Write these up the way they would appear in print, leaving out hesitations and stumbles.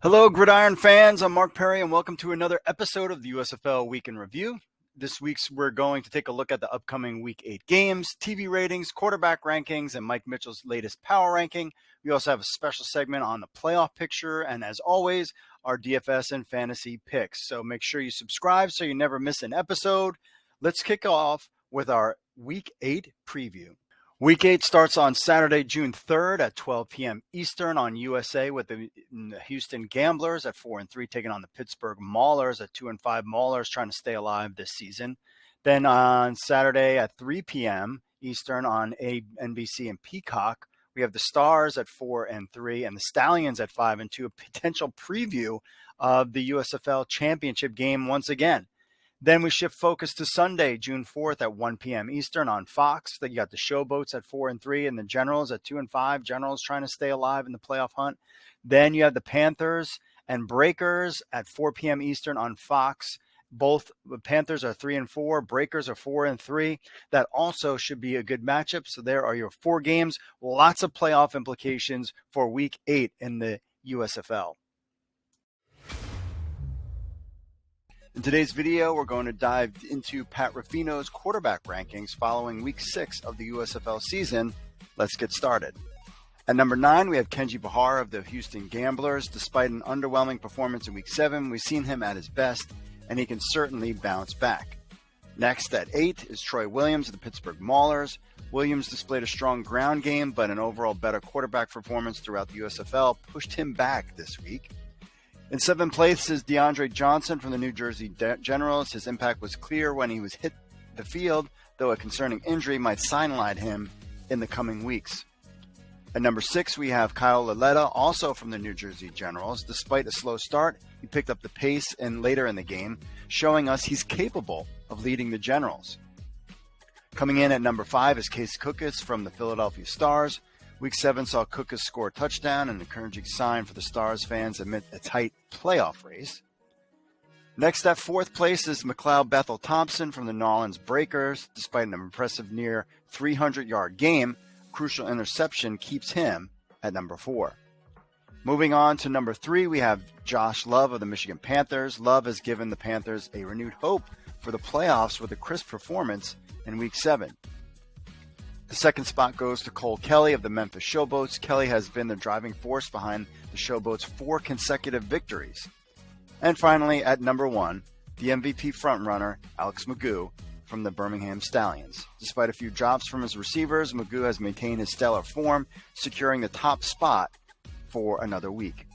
Hello, Gridiron fans. I'm Mark Perry, and welcome to another episode of the USFL Week in Review. This week's we're going to take a look at the upcoming Week 8 games, TV ratings, quarterback rankings, and Mike Mitchell's latest power ranking. We also have a special segment on the playoff picture, and as always, our DFS and fantasy picks. So make sure you subscribe so you never miss an episode. Let's kick off with our Week 8 preview. Week 8 starts on Saturday, June 3rd at 12 p.m. Eastern on USA with the Houston Gamblers at 4-3 taking on the Pittsburgh Maulers at 2-5. Maulers trying to stay alive this season. Then on Saturday at 3 p.m. Eastern on NBC and Peacock, we have the Stars at 4-3 and the Stallions at 5-2, a potential preview of the USFL Championship game once again. Then we shift focus to Sunday, June 4th at 1 p.m. Eastern on Fox. Then you got the Showboats at 4-3 and the Generals at 2-5. Generals trying to stay alive in the playoff hunt. Then you have the Panthers and Breakers at 4 p.m. Eastern on Fox. Both the Panthers are 3-4. Breakers are 4-3. That also should be a good matchup. So there are your 4 games. Lots of playoff implications for Week 8 in the USFL. In today's video, we're going to dive into Pat Ruffino's quarterback rankings following Week 6 of the USFL season. Let's get started. At number 9, we have Kenji Bahar of the Houston Gamblers. Despite an underwhelming performance in Week 7, we've seen him at his best, and he can certainly bounce back. Next, at 8, is Troy Williams of the Pittsburgh Maulers. Williams displayed a strong ground game, but an overall better quarterback performance throughout the USFL pushed him back this week. In 7th place is DeAndre Johnson from the New Jersey Generals. His impact was clear when he was hit the field, though a concerning injury might sideline him in the coming weeks. At number 6, we have Kyle Laletta, also from the New Jersey Generals. Despite a slow start, he picked up the pace later in the game, showing us he's capable of leading the Generals. Coming in at number 5 is Case Cookus from the Philadelphia Stars. Week 7 saw Cookus score a touchdown, an encouraging sign for the Stars fans amid a tight playoff race. Next at 4th place is McLeod Bethel Thompson from the New Orleans Breakers. Despite an impressive near 300-yard game, a crucial interception keeps him at number 4. Moving on to number 3, we have Josh Love of the Michigan Panthers. Love has given the Panthers a renewed hope for the playoffs with a crisp performance in Week 7. The second spot goes to Cole Kelly of the Memphis Showboats. Kelly has been the driving force behind the Showboats' 4 consecutive victories. And finally, at number 1, the MVP frontrunner, Alex Magoo from the Birmingham Stallions. Despite a few drops from his receivers, Magoo has maintained his stellar form, securing the top spot for another week.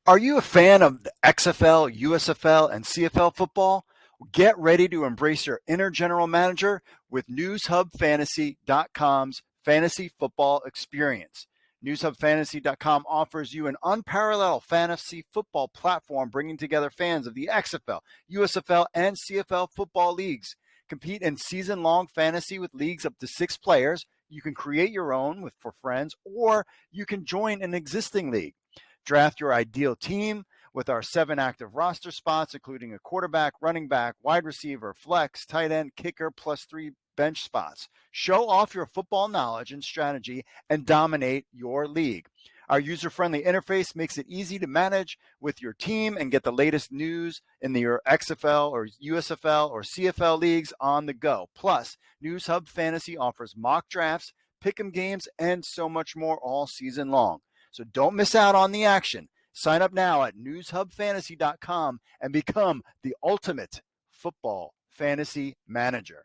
Are you a fan of the XFL, USFL, and CFL football? Get ready to embrace your inner general manager with NewsHubFantasy.com's fantasy football experience. NewsHubFantasy.com offers you an unparalleled fantasy football platform bringing together fans of the XFL, USFL, and CFL football leagues. Compete in season-long fantasy with leagues up to 6 players. You can create your own for friends, or you can join an existing league. Draft your ideal team with our 7 active roster spots, including a quarterback, running back, wide receiver, flex, tight end, kicker, plus 3 bench spots. Show off your football knowledge and strategy and dominate your league. Our user-friendly interface makes it easy to manage with your team and get the latest news in your XFL or USFL or CFL leagues on the go. Plus, News Hub Fantasy offers mock drafts, pick'em games, and so much more all season long. So don't miss out on the action. Sign up now at newshubfantasy.com and become the ultimate football fantasy manager.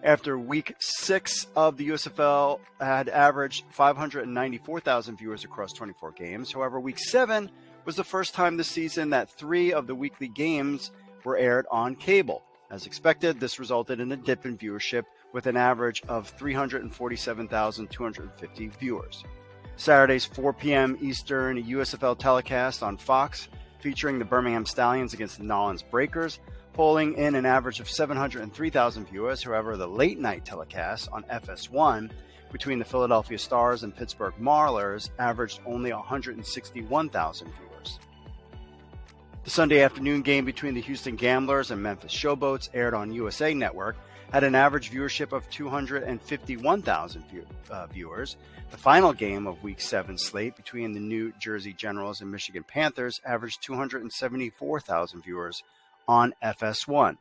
After Week 6 of the USFL had averaged 594,000 viewers across 24 games. However, Week 7 was the first time this season that 3 of the weekly games were aired on cable. As expected, this resulted in a dip in viewership with an average of 347,250 viewers. Saturday's 4 p.m. Eastern USFL telecast on Fox, featuring the Birmingham Stallions against the New Orleans Breakers, pulling in an average of 703,000 viewers. However, the late-night telecast on FS1 between the Philadelphia Stars and Pittsburgh Maulers averaged only 161,000 viewers. The Sunday afternoon game between the Houston Gamblers and Memphis Showboats aired on USA Network, had an average viewership of 251,000 viewers. The final game of Week 7 slate between the New Jersey Generals and Michigan Panthers averaged 274,000 viewers on FS1.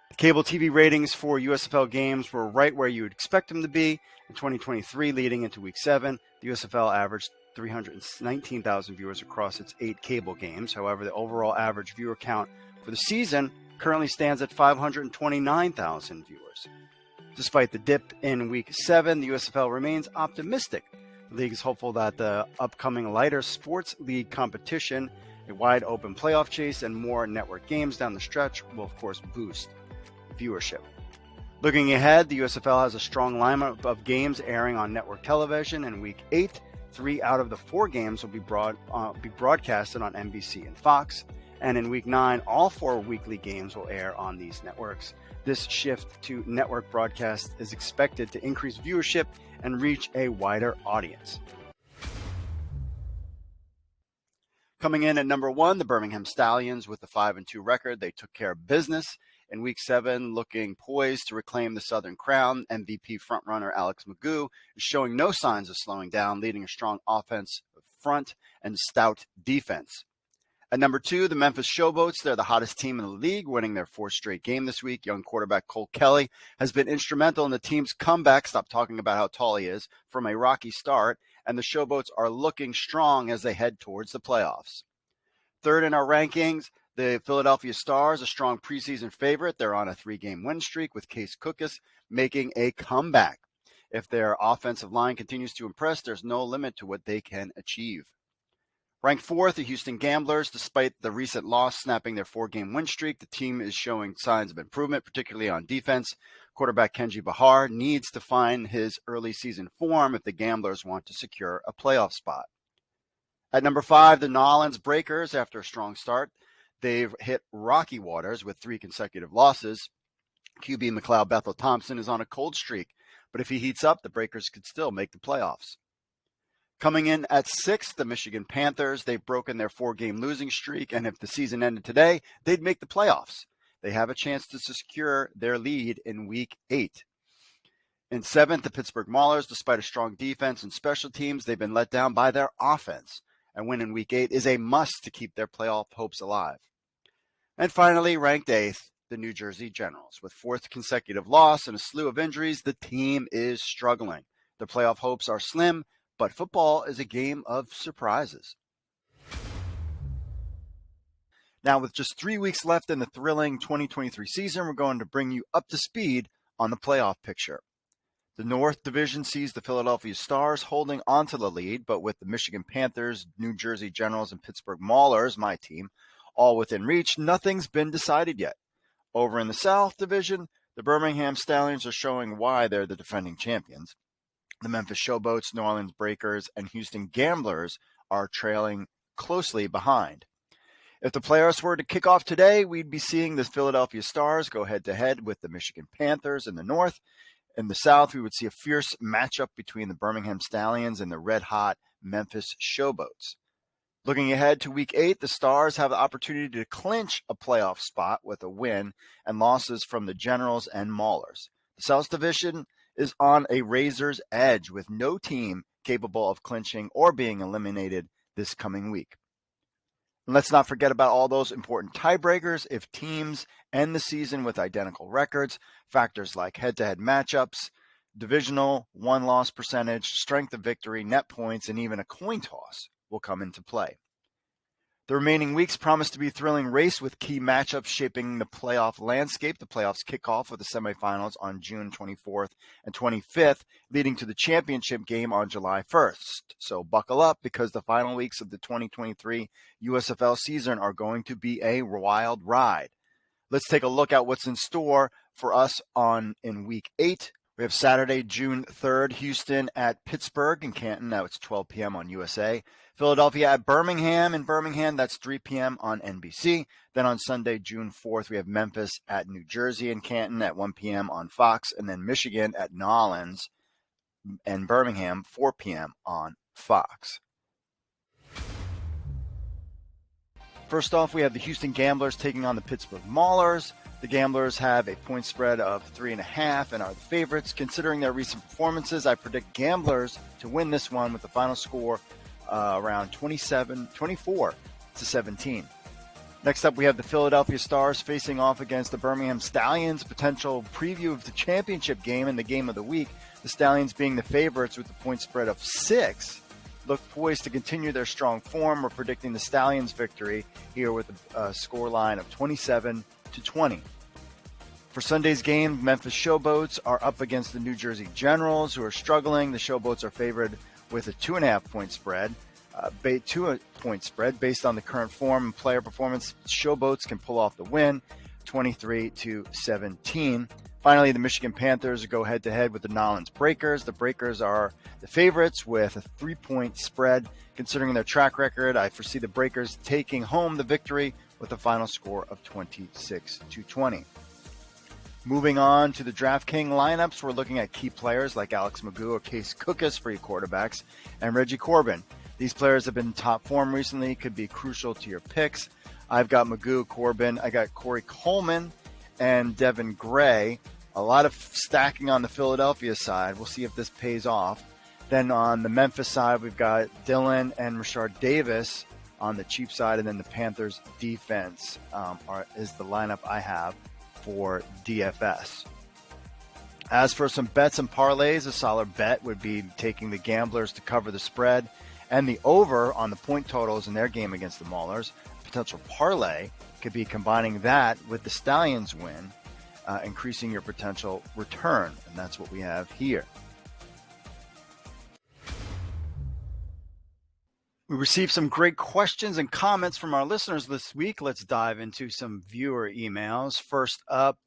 The cable TV ratings for USFL games were right where you would expect them to be. In 2023, leading into Week 7, the USFL averaged 319,000 viewers across its 8 cable games. However, the overall average viewer count for the season currently stands at 529,000 viewers. Despite the dip in Week 7, the USFL remains optimistic. The league is hopeful that the upcoming lighter sports league competition, a wide open playoff chase, and more network games down the stretch will, of course, boost viewership. Looking ahead, the USFL has a strong lineup of games airing on network television. In Week 8, 3 out of the 4 games will be broadcasted on NBC and Fox. And in Week 9, all 4 weekly games will air on these networks. This shift to network broadcast is expected to increase viewership and reach a wider audience. Coming in at number 1, the Birmingham Stallions with a 5-2 record. They took care of business in Week 7, looking poised to reclaim the Southern Crown. MVP frontrunner Alex Magoo is showing no signs of slowing down, leading a strong offense front and stout defense. At number 2, the Memphis Showboats. They're the hottest team in the league, winning their 4th straight game this week. Young quarterback Cole Kelly has been instrumental in the team's comeback. Stop talking about how tall he is from a rocky start. And the Showboats are looking strong as they head towards the playoffs. 3rd in our rankings, the Philadelphia Stars, a strong preseason favorite. They're on a 3-game win streak with Case Cookus making a comeback. If their offensive line continues to impress, there's no limit to what they can achieve. Ranked 4th, the Houston Gamblers. Despite the recent loss snapping their 4-game win streak, the team is showing signs of improvement, particularly on defense. Quarterback Kenji Bahar needs to find his early season form if the Gamblers want to secure a playoff spot. At number 5, the New Orleans Breakers. After a strong start, they've hit rocky waters with 3 consecutive losses. QB McLeod Bethel Thompson is on a cold streak, but if he heats up, the Breakers could still make the playoffs. Coming in at 6th, the Michigan Panthers. They've broken their 4-game losing streak, and if the season ended today, they'd make the playoffs. They have a chance to secure their lead in Week 8. In 7th, the Pittsburgh Maulers. Despite a strong defense and special teams, they've been let down by their offense. A win in Week 8 is a must to keep their playoff hopes alive. And finally, ranked 8th, the New Jersey Generals. With 4th consecutive loss and a slew of injuries, the team is struggling. Their playoff hopes are slim, but football is a game of surprises. Now, with just 3 weeks left in the thrilling 2023 season, we're going to bring you up to speed on the playoff picture. The North Division sees the Philadelphia Stars holding onto the lead, but with the Michigan Panthers, New Jersey Generals, and Pittsburgh Maulers, my team, all within reach, nothing's been decided yet. Over in the South Division, the Birmingham Stallions are showing why they're the defending champions. The Memphis Showboats, New Orleans Breakers, and Houston Gamblers are trailing closely behind. If the playoffs were to kick off today, we'd be seeing the Philadelphia Stars go head-to-head with the Michigan Panthers in the North. In the South, we would see a fierce matchup between the Birmingham Stallions and the red-hot Memphis Showboats. Looking ahead to Week 8, the Stars have the opportunity to clinch a playoff spot with a win and losses from the Generals and Maulers. The South Division is on a razor's edge with no team capable of clinching or being eliminated this coming week. And let's not forget about all those important tiebreakers if teams end the season with identical records. Factors like head-to-head matchups, divisional win-loss percentage, strength of victory, net points, and even a coin toss will come into play. The remaining weeks promise to be a thrilling race with key matchups shaping the playoff landscape. The playoffs kick off with the semifinals on June 24th and 25th, leading to the championship game on July 1st. So buckle up because the final weeks of the 2023 USFL season are going to be a wild ride. Let's take a look at what's in store for us in Week 8. We have Saturday, June 3rd, Houston at Pittsburgh in Canton. Now it's 12 p.m. on USA. Philadelphia at Birmingham in Birmingham. That's 3 p.m. on NBC. Then on Sunday, June 4th, we have Memphis at New Jersey in Canton at 1 p.m. on Fox. And then Michigan at New Orleans and Birmingham, 4 p.m. on Fox. First off, we have the Houston Gamblers taking on the Pittsburgh Maulers. The Gamblers have a point spread of 3.5 and are the favorites. Considering their recent performances, I predict Gamblers to win this one with the final score around 24-17. Next up, we have the Philadelphia Stars facing off against the Birmingham Stallions. Potential preview of the championship game and the game of the week. The Stallions being the favorites with a point spread of 6. Look poised to continue their strong form. We're predicting the Stallions' victory here with a score line of 27-20. For Sunday's game, Memphis Showboats are up against the New Jersey Generals, who are struggling. The Showboats are favored with a 2.5-point spread. 2-point spread based on the current form and player performance. Showboats can pull off the win, 23-17. Finally, the Michigan Panthers go head-to-head with the Nolens Breakers. The Breakers are the favorites with a 3-point spread. Considering their track record, I foresee the Breakers taking home the victory with a final score of 26-20. Moving on to the DraftKings lineups, we're looking at key players like Alex Magoo or Case Cookus for your quarterbacks, and Reggie Corbin. These players have been in top form recently, could be crucial to your picks. I've got Magoo, Corbin. I got Corey Coleman and Devin Gray. A lot of stacking on the Philadelphia side. We'll see if this pays off. Then on the Memphis side, we've got Dylan and Rashard Davis on the cheap side, and then the Panthers defense is the lineup I have for DFS. As for some bets and parlays, a solid bet would be taking the Gamblers to cover the spread and the over on the point totals in their game against the Maulers. Potential parlay could be combining that with the Stallions win, increasing your potential return, and that's what we have here. We received some great questions and comments from our listeners this week. Let's dive into some viewer emails. First up,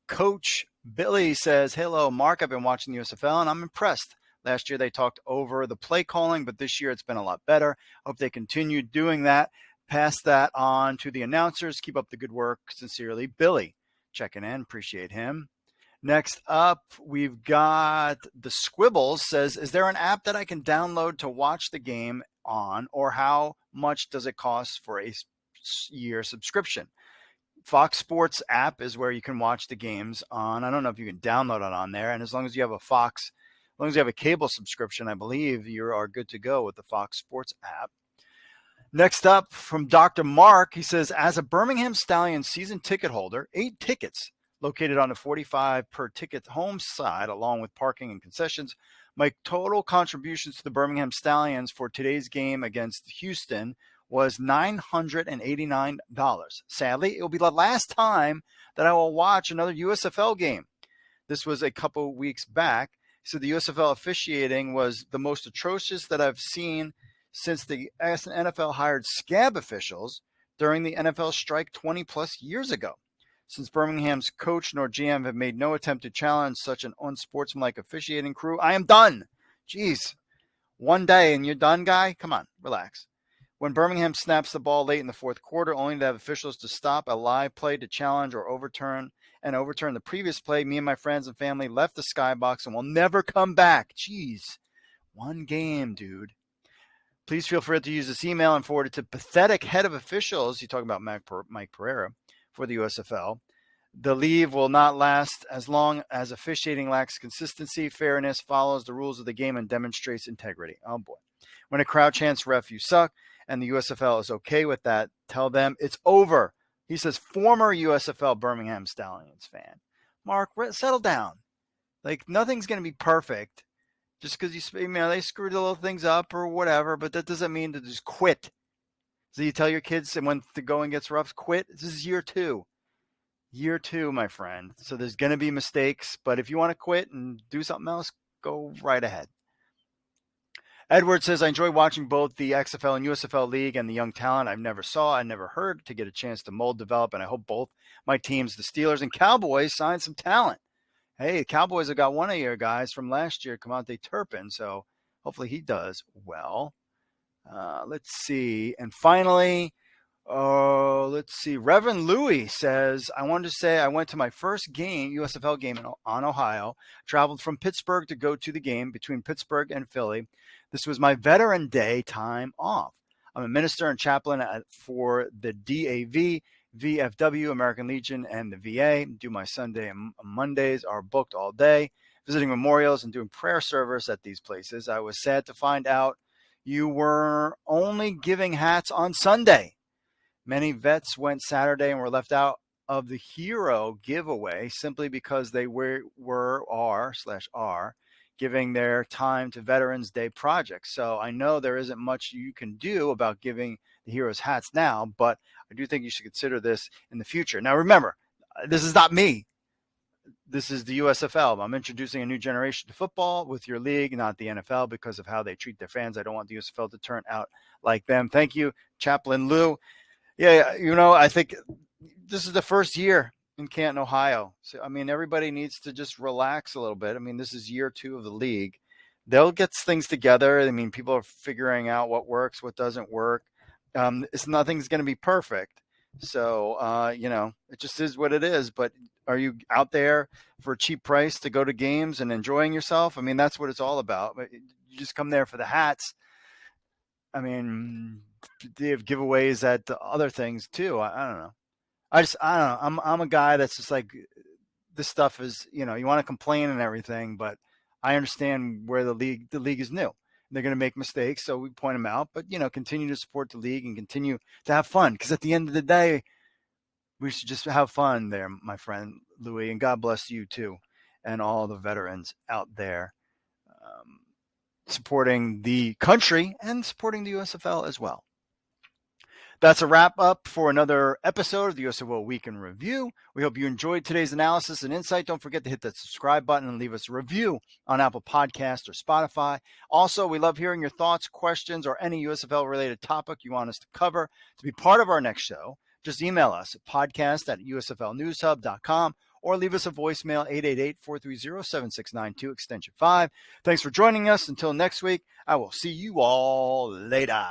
Coach Billy says, "Hello, Mark. I've been watching the USFL, and I'm impressed. Last year, they talked over the play calling, but this year it's been a lot better. Hope they continue doing that. Pass that on to the announcers. Keep up the good work. Sincerely, Billy." Checking in. Appreciate him. Next up, we've got the Squibbles says, "Is there an app that I can download to watch the game on, or how much does it cost for a year subscription?" Fox Sports app is where you can watch the games on. I don't know if you can download it on there. And as long as you have a Fox, as long as you have a cable subscription, I believe you are good to go with the Fox Sports app. Next up from Dr. Mark, he says, "As a Birmingham Stallions season ticket holder, 8 tickets located on a 45 per ticket home side, along with parking and concessions, my total contributions to the Birmingham Stallions for today's game against Houston was $989. Sadly, it will be the last time that I will watch another USFL game." This was a couple weeks back. So the USFL officiating was the most atrocious that I've seen since the NFL hired scab officials during the NFL strike 20 plus years ago. Since Birmingham's coach nor GM have made no attempt to challenge such an unsportsmanlike officiating crew, I am done. Jeez, one day and you're done, guy? Come on, relax. When Birmingham snaps the ball late in the fourth quarter, only to have officials to stop a live play to challenge or overturn the previous play, me and my friends and family left the skybox and will never come back. Jeez, one game, dude. Please feel free to use this email and forward it to pathetic head of officials. You talk about Mike Pereira for the USFL. The leave will not last as long as officiating lacks consistency, fairness, follows the rules of the game, and demonstrates integrity. Oh boy. When a crowd chants, "Ref, you suck," and the USFL is okay with that, tell them it's over. He says, former USFL Birmingham Stallions fan. Mark, settle down. Like, nothing's going to be perfect just because they screwed the little things up or whatever, but that doesn't mean to just quit. So you tell your kids, and when the going gets rough, quit. This is year 2. Year 2, my friend. So there's going to be mistakes, but if you want to quit and do something else, go right ahead. Edward says, "I enjoy watching both the XFL and USFL League and the young talent I never heard to get a chance to mold, develop, and I hope both my teams, the Steelers and Cowboys, sign some talent." Hey, the Cowboys have got one of your guys from last year, Kamante Turpin, so hopefully he does well. Let's see. And finally, Reverend Louis says, "I wanted to say I went to my first game, USFL game on Ohio, traveled from Pittsburgh to go to the game between Pittsburgh and Philly. This was my Veteran Day time off. I'm a minister and chaplain for the DAV. VFW, American Legion, and the VA. Do my Sunday and Mondays are booked all day, visiting memorials and doing prayer service at these places. I was sad to find out you were only giving hats on Sunday. Many vets went Saturday and were left out of the hero giveaway simply because they are giving their time to Veterans Day projects. So I know there isn't much you can do about giving the heroes hats now, but I do think you should consider this in the future. Now, remember, this is not me. This is the USFL. I'm introducing a new generation to football with your league, not the NFL, because of how they treat their fans. I don't want the USFL to turn out like them. Thank you, Chaplain Lou. Yeah, I think this is the first year in Canton, Ohio. So, everybody needs to just relax a little bit. This is year 2 of the league. They'll get things together. People are figuring out what works, what doesn't work. Nothing's going to be perfect. So, it just is what it is. But are you out there for a cheap price to go to games and enjoying yourself? That's what it's all about. You just come there for the hats. They have giveaways at the other things too. I don't know. I don't know. I'm a guy that's just like, this stuff is, you want to complain and everything, but I understand where the league is new. They're going to make mistakes, so we point them out, but continue to support the league and continue to have fun. Because at the end of the day, we should just have fun there, my friend Louis, and God bless you too, and all the veterans out there. Supporting the country and supporting the USFL as well. That's a wrap up for another episode of the USFL Week in Review. We hope you enjoyed today's analysis and insight. Don't forget to hit that subscribe button and leave us a review on Apple Podcasts or Spotify. Also, we love hearing your thoughts, questions, or any USFL related topic you want us to cover. To be part of our next show, just email us at podcast@usflnewshub.com or leave us a voicemail, 888-430-7692, extension 5. Thanks for joining us. Until next week, I will see you all later.